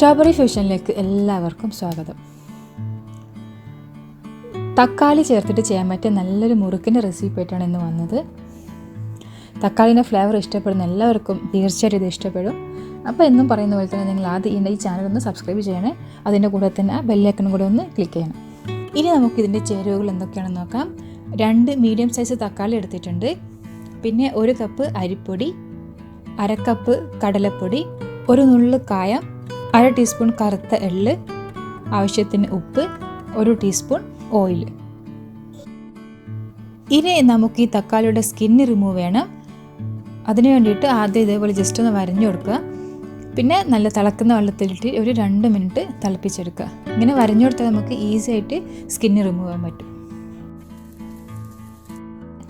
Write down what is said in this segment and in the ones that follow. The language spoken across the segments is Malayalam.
സ്ട്രോബെറി ഫ്യൂഷനിലേക്ക് എല്ലാവർക്കും സ്വാഗതം. തക്കാളി ചേർത്തിട്ട് ചെയ്യാൻ പറ്റിയ നല്ലൊരു മുറുക്കിൻ്റെ റെസിപ്പി ആയിട്ടാണ് ഇന്ന് വന്നത്. തക്കാളിൻ്റെ ഫ്ലേവർ ഇഷ്ടപ്പെടുന്ന എല്ലാവർക്കും തീർച്ചയായിട്ടും ഇത് ഇഷ്ടപ്പെടും. അപ്പോൾ എന്നും പറയുന്ന പോലെ തന്നെ നിങ്ങൾ ആദ്യം ഈ ചാനൽ ഒന്ന് സബ്സ്ക്രൈബ് ചെയ്യണേ. അതിൻ്റെ കൂടെ തന്നെ ആ ബെല്ലൈക്കണും കൂടെ ഒന്ന് ക്ലിക്ക് ചെയ്യണം. ഇനി നമുക്കിതിൻ്റെ ചേരുവകൾ എന്തൊക്കെയാണെന്ന് നോക്കാം. 2 മീഡിയം സൈസ് തക്കാളി എടുത്തിട്ടുണ്ട്. പിന്നെ 1 കപ്പ് അരിപ്പൊടി, 1/2 കപ്പ് കടലപ്പൊടി, 1 നുള്ളു കായം, 1/2 ടീസ്പൂൺ കറുത്ത എള്ള്, ആവശ്യത്തിന് ഉപ്പ്, 1 ടീസ്പൂൺ ഓയിൽ. ഇനി നമുക്ക് ഈ തക്കാളിയുടെ സ്കിന്ന് റിമൂവ് ചെയ്യണം. അതിന് വേണ്ടിയിട്ട് ആദ്യം ഇതേപോലെ ജസ്റ്റ് ഒന്ന് വരഞ്ഞു കൊടുക്കുക. പിന്നെ നല്ല തിളക്കുന്ന വെള്ളത്തിലിട്ട് ഒരു 2 മിനിറ്റ് തിളപ്പിച്ചെടുക്കുക. ഇങ്ങനെ വരഞ്ഞു കൊടുത്താൽ നമുക്ക് ഈസി ആയിട്ട് സ്കിന്ന് റിമൂവ് ചെയ്യാൻ പറ്റും.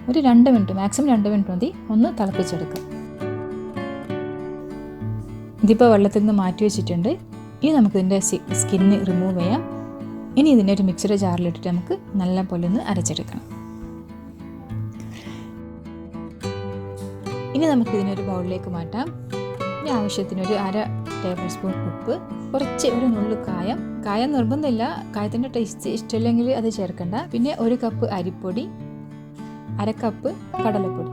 ഒരു 2 മിനിറ്റ്, മാക്സിമം 2 മിനിറ്റ് മതി ഒന്ന് തിളപ്പിച്ചെടുക്കുക. ഇതിപ്പോൾ വെള്ളത്തിൽ നിന്ന് മാറ്റി വെച്ചിട്ടുണ്ട്. ഇനി നമുക്കിതിൻ്റെ സ്കിന്ന് റിമൂവ് ചെയ്യാം. ഇനി ഇതിൻ്റെ ഒരു മിക്സിയുടെ ജാറിലിട്ടിട്ട് നമുക്ക് നല്ല പോലെ ഒന്ന് അരച്ചെടുക്കണം. ഇനി നമുക്കിതിനൊരു ബൗളിലേക്ക് മാറ്റാം. ഇനി ആവശ്യത്തിന് ഒരു 1/2 ടേബിൾ സ്പൂൺ ഉപ്പ്, ഒരു നുള്ളു കായം നിർബന്ധമില്ല, കായത്തിൻ്റെ ടേസ്റ്റ് ഇഷ്ടമില്ലെങ്കിൽ അത് ചേർക്കണ്ട. പിന്നെ 1 കപ്പ് അരിപ്പൊടി, 1/2 കപ്പ് കടലപ്പൊടി,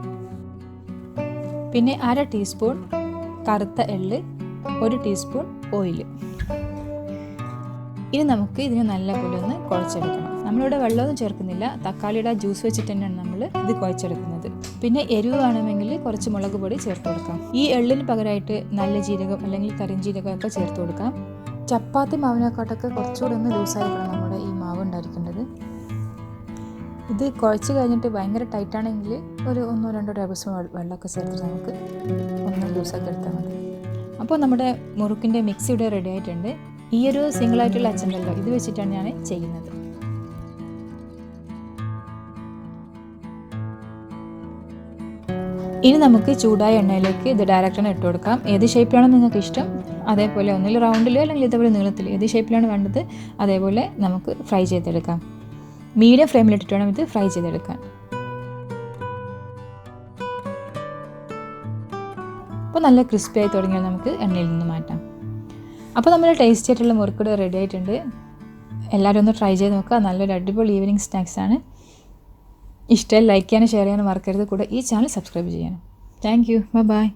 പിന്നെ 1/2 ടീസ്പൂൺ കറുത്ത എള്ള്, 1 ടീസ്പൂൺ ഓയിൽ. ഇനി നമുക്ക് ഇതിന് നല്ലപോലെ ഒന്ന് കുഴച്ചെടുക്കണം. നമ്മളിവിടെ വെള്ളമൊന്നും ചേർക്കുന്നില്ല, തക്കാളിയുടെ ജ്യൂസ് വെച്ചിട്ട് തന്നെയാണ് നമ്മൾ ഇത് കുഴച്ചെടുക്കുന്നത്. പിന്നെ എരിവ് വേണമെങ്കിൽ കുറച്ച് മുളക് പൊടി ചേർത്ത് കൊടുക്കാം. ഈ എള്ളിന് പകരമായിട്ട് നല്ല ജീരകം അല്ലെങ്കിൽ കരിഞ്ജീരകം ഒക്കെ ചേർത്ത് കൊടുക്കാം. ചപ്പാത്തി മാവിനെക്കാട്ടൊക്കെ കുറച്ചുകൂടെ ഒന്ന് ലൂസായിരിക്കണം നമ്മുടെ ഈ മാവ് ഉണ്ടായിരിക്കേണ്ടത്. ഇത് കുഴച്ച് കഴിഞ്ഞിട്ട് ഭയങ്കര ടൈറ്റാണെങ്കിൽ ഒരു 1-2 ടേബിൾ സ്പൂൺ വെള്ളമൊക്കെ ചേർത്തിട്ട് നമുക്ക് ഒന്ന് ലൂസാക്കി എടുത്താൽ മതി. അപ്പോൾ നമ്മുടെ മുറുക്കിൻ്റെ മിക്സ് ഇവിടെ റെഡി ആയിട്ടുണ്ട്. ഈ ഒരു സിംഗിളായിട്ടുള്ള അച്ചുണ്ടല്ലോ, ഇത് വെച്ചിട്ടാണ് ഞാൻ ചെയ്യുന്നത്. ഇനി നമുക്ക് ചൂടായ എണ്ണയിലേക്ക് ഇത് ഡയറക്റ്റാണ് ഇട്ട് കൊടുക്കാം. ഏത് ഷേപ്പിലാണോ നിങ്ങൾക്ക് ഇഷ്ടം അതേപോലെ, ഒന്നിൽ റൗണ്ടിലോ അല്ലെങ്കിൽ ഇതേപോലെ നീളത്തിൽ, ഏത് ഷേപ്പിലാണ് വേണ്ടത് അതേപോലെ നമുക്ക് ഫ്രൈ ചെയ്തെടുക്കാം. മീഡിയം ഫ്ലെയിമിലിട്ടിട്ട് വേണം ഇത് ഫ്രൈ ചെയ്തെടുക്കാൻ. അപ്പോൾ നല്ല ക്രിസ്പി ആയി തുടങ്ങിയാൽ നമുക്ക് എണ്ണയിൽ നിന്ന് മാറ്റാം. അപ്പോൾ നമ്മൾ ടേസ്റ്റി ആയിട്ടുള്ള മുറുക്ക് റെഡി ആയിട്ടുണ്ട്. എല്ലാവരും ഒന്ന് ട്രൈ ചെയ്ത് നോക്കുക. നല്ലൊരു അടിപൊളി ഈവനിങ് സ്നാക്സാണ്. ഇഷ്ടമായി ലൈക്ക് ചെയ്യാനും ഷെയർ ചെയ്യാനും മറക്കരുത്. കൂടെ ഈ ചാനൽ സബ്സ്ക്രൈബ് ചെയ്യാനും. Thank you. ബൈ.